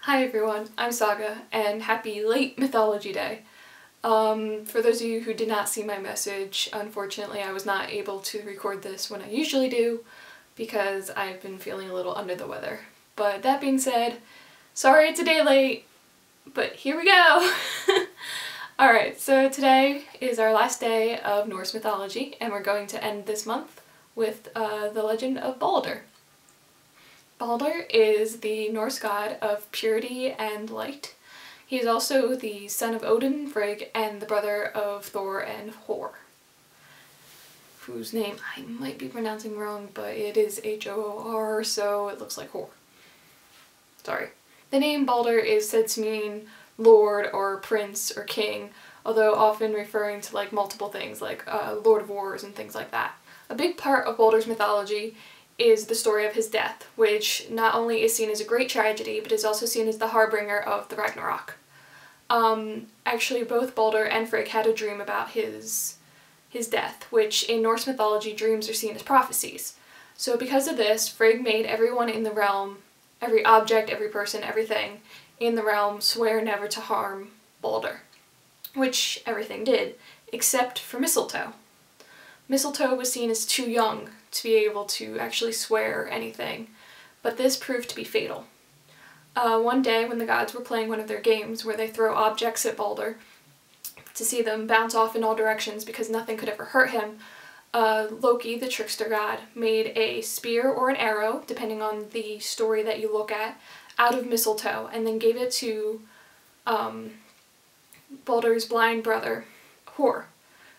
Hi everyone, I'm Saga, and happy late mythology day. For those of you who did not see my message, unfortunately I was not able to record this when I usually do because I've been feeling a little under the weather. But that being said, sorry it's a day late, but here we go! Alright, so today is our last day of Norse mythology, and we're going to end this month with the legend of Baldur. Baldur is the Norse god of purity and light. He is also the son of Odin, Frigg, and the brother of Thor and Hor, whose name I might be pronouncing wrong, but it is H-O-O-R, so it looks like Hor. Sorry. The name Baldur is said to mean lord or prince or king, although often referring to like multiple things like Lord of Wars and things like that. A big part of Baldur's mythology is the story of his death, which not only is seen as a great tragedy, but is also seen as the harbinger of the Ragnarok. Actually, both Baldur and Frigg had a dream about his death, which in Norse mythology dreams are seen as prophecies. So because of this, Frigg made everyone in the realm, every object, every person, everything in the realm swear never to harm Baldur, which everything did, except for mistletoe. Mistletoe was seen as too young to be able to actually swear anything, but this proved to be fatal. One day when the gods were playing one of their games where they throw objects at Baldur to see them bounce off in all directions because nothing could ever hurt him, Loki, the trickster god, made a spear or an arrow, depending on the story that you look at, out of mistletoe and then gave it to Baldur's blind brother, Hor,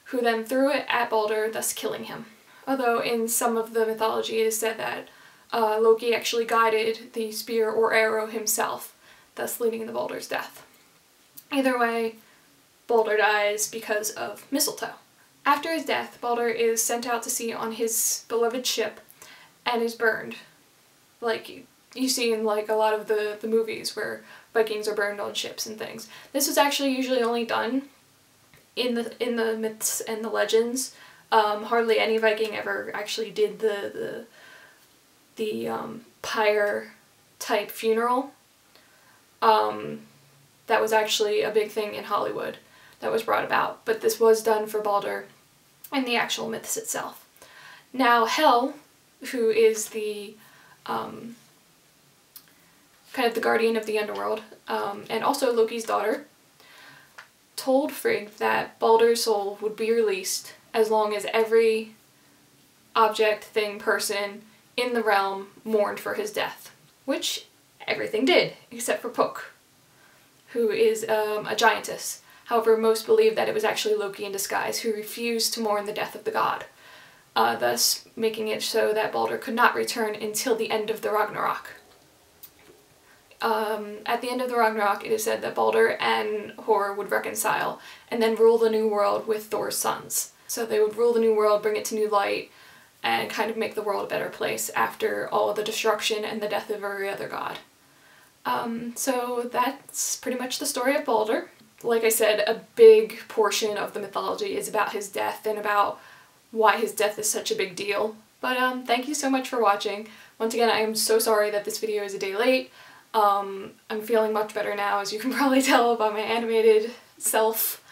who then threw it at Baldur, thus killing him. Although in some of the mythology it is said that Loki actually guided the spear or arrow himself, thus leading to Baldur's death. Either way, Baldur dies because of mistletoe. After his death, Baldur is sent out to sea on his beloved ship and is burned. Like you see in like a lot of the movies where Vikings are burned on ships and things. This was actually usually only done in the myths and the legends. Hardly any Viking ever actually did the pyre type funeral. That was actually a big thing in Hollywood that was brought about, but this was done for Baldur in the actual myths itself. Now Hel, who is the kind of the guardian of the underworld, and also Loki's daughter, told Frigg that Baldur's soul would be released as long as every object, thing, person in the realm mourned for his death, which everything did, except for Puck, who is a giantess. However, most believe that it was actually Loki in disguise who refused to mourn the death of the god, thus making it so that Baldur could not return until the end of the Ragnarok. At the end of the Ragnarok, it is said that Baldur and Hor would reconcile and then rule the new world with Thor's sons. So they would rule the new world, bring it to new light, and kind of make the world a better place after all of the destruction and the death of every other god. So that's pretty much the story of Baldur. Like I said, a big portion of the mythology is about his death and about why his death is such a big deal. But thank you so much for watching. Once again, I am so sorry that this video is a day late. I'm feeling much better now, as you can probably tell by my animated self.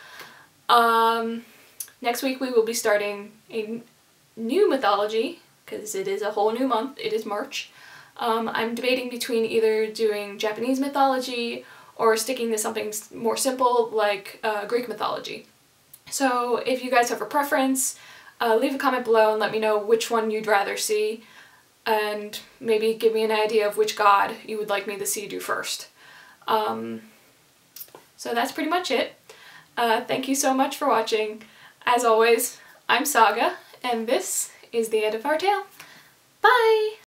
Next week we will be starting a new mythology, because it is a whole new month. It is March. I'm debating between either doing Japanese mythology or sticking to something more simple like Greek mythology. So if you guys have a preference, leave a comment below and let me know which one you'd rather see, and maybe give me an idea of which god you would like me to see do first. So that's pretty much it. Thank you so much for watching. As always, I'm Saga, and this is the end of our tale. Bye!